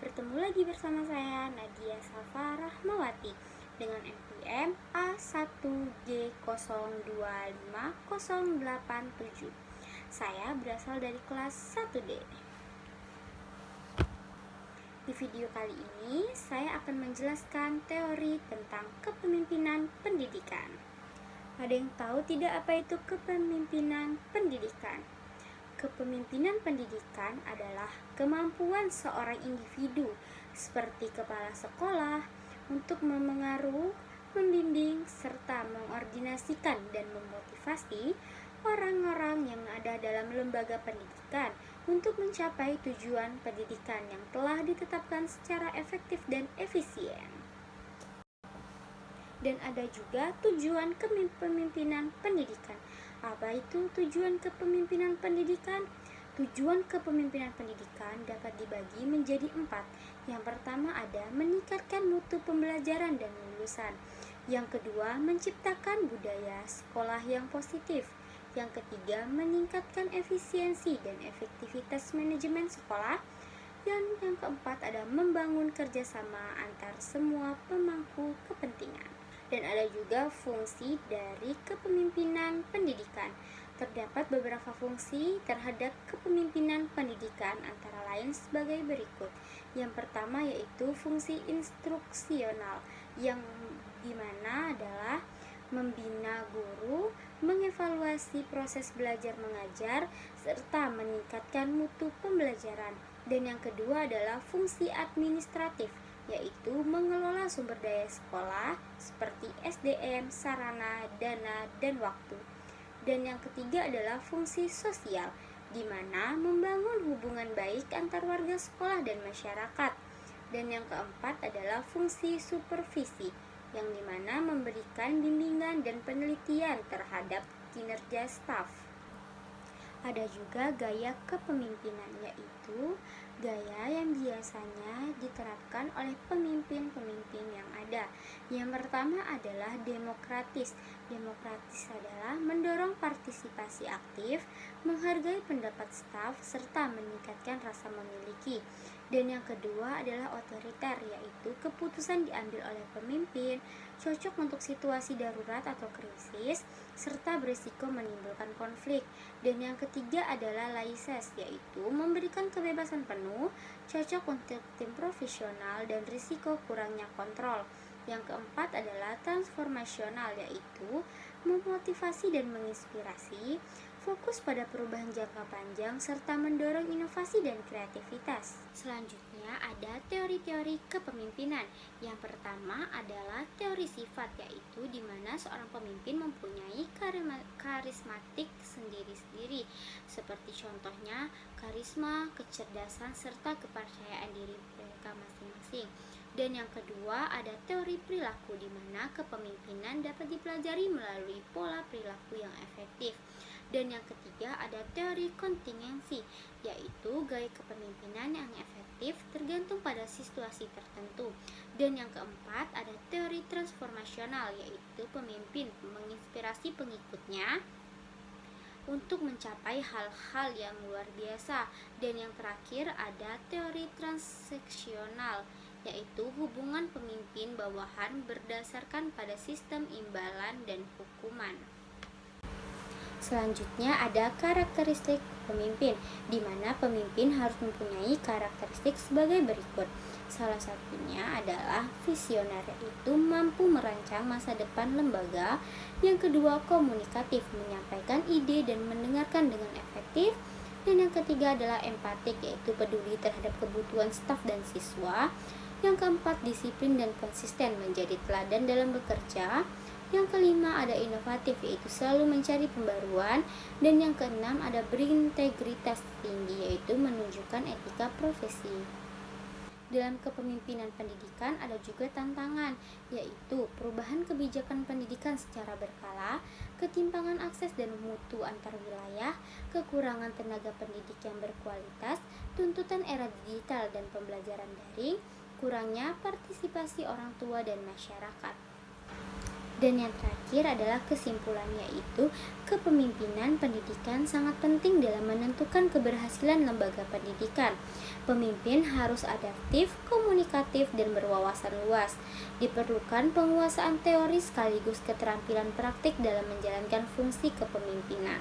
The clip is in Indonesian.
Bertemu lagi bersama saya Nadia Safa Rahmawati dengan NPM A1G025087. Saya berasal dari kelas 1D. Di video kali ini saya akan menjelaskan teori tentang kepemimpinan pendidikan. Ada yang tahu tidak apa itu kepemimpinan pendidikan? Kepemimpinan pendidikan adalah kemampuan seorang individu seperti kepala sekolah untuk memengaruhi, membimbing, serta mengordinasikan dan memotivasi orang-orang yang ada dalam lembaga pendidikan untuk mencapai tujuan pendidikan yang telah ditetapkan secara efektif dan efisien. Dan ada juga tujuan kepemimpinan pendidikan. Apa itu tujuan kepemimpinan pendidikan? Tujuan kepemimpinan pendidikan dapat dibagi menjadi 4. Yang pertama ada meningkatkan mutu pembelajaran dan lulusan. Yang kedua, menciptakan budaya sekolah yang positif. Yang ketiga, meningkatkan efisiensi dan efektivitas manajemen sekolah. Yang keempat ada membangun kerjasama antar semua pemangku kepentingan. Dan ada juga fungsi dari kepemimpinan pendidikan. Terdapat beberapa fungsi terhadap kepemimpinan pendidikan, antara lain sebagai berikut. Yang pertama yaitu fungsi instruksional, yang dimana adalah membina guru, mengevaluasi proses belajar mengajar, serta meningkatkan mutu pembelajaran. Dan yang kedua adalah fungsi administratif, yaitu mengelola sumber daya sekolah seperti SDM, sarana, dana, dan waktu. Dan yang ketiga adalah fungsi sosial, di mana membangun hubungan baik antar warga sekolah dan masyarakat. Dan yang keempat adalah fungsi supervisi, yang dimana memberikan bimbingan dan penelitian terhadap kinerja staf. Ada juga gaya kepemimpinan, yaitu gaya yang biasanya diterapkan oleh pemimpin-pemimpin yang ada. Yang pertama adalah demokratis. Demokratis adalah mendorong partisipasi aktif, menghargai pendapat staf, serta meningkatkan rasa memiliki. Dan yang kedua adalah otoriter, yaitu keputusan diambil oleh pemimpin, cocok untuk situasi darurat atau krisis, serta berisiko menimbulkan konflik. Dan yang ketiga adalah laissez, yaitu memberikan kebebasan penuh, cocok untuk tim profesional dan risiko kurangnya kontrol. Yang keempat adalah transformasional, yaitu memotivasi dan menginspirasi, fokus pada perubahan jangka panjang, serta mendorong inovasi dan kreativitas. Selanjutnya ada teori-teori kepemimpinan. Yang pertama adalah teori sifat, yaitu di mana seorang pemimpin mempunyai karismatik sendiri-sendiri, seperti contohnya karisma, kecerdasan, serta kepercayaan diri mereka masing-masing. Dan yang kedua ada teori perilaku, di mana kepemimpinan dapat dipelajari melalui pola perilaku yang efektif. Dan yang ketiga ada teori kontingensi, yaitu gaya kepemimpinan yang efektif tergantung pada situasi tertentu. Dan yang keempat ada teori transformasional, yaitu pemimpin menginspirasi pengikutnya untuk mencapai hal-hal yang luar biasa. Dan yang terakhir ada teori transaksional, yaitu hubungan pemimpin bawahan berdasarkan pada sistem imbalan dan hukuman. Selanjutnya ada karakteristik pemimpin, di mana pemimpin harus mempunyai karakteristik sebagai berikut. Salah satunya adalah visioner, yaitu mampu merancang masa depan lembaga. Yang kedua komunikatif, menyampaikan ide dan mendengarkan dengan efektif. Dan yang ketiga adalah empatik, yaitu peduli terhadap kebutuhan staf dan siswa. Yang keempat disiplin dan konsisten, menjadi teladan dalam bekerja. Yang kelima ada inovatif, yaitu selalu mencari pembaruan. Dan yang keenam ada berintegritas tinggi, yaitu menunjukkan etika profesi. Dalam kepemimpinan pendidikan ada juga tantangan, yaitu perubahan kebijakan pendidikan secara berkala, ketimpangan akses dan mutu antar wilayah, kekurangan tenaga pendidik yang berkualitas, tuntutan era digital dan pembelajaran daring, kurangnya partisipasi orang tua dan masyarakat. Dan yang terakhir adalah kesimpulan, yaitu kepemimpinan pendidikan sangat penting dalam menentukan keberhasilan lembaga pendidikan. Pemimpin harus adaptif, komunikatif, dan berwawasan luas. Diperlukan penguasaan teori sekaligus keterampilan praktik dalam menjalankan fungsi kepemimpinan.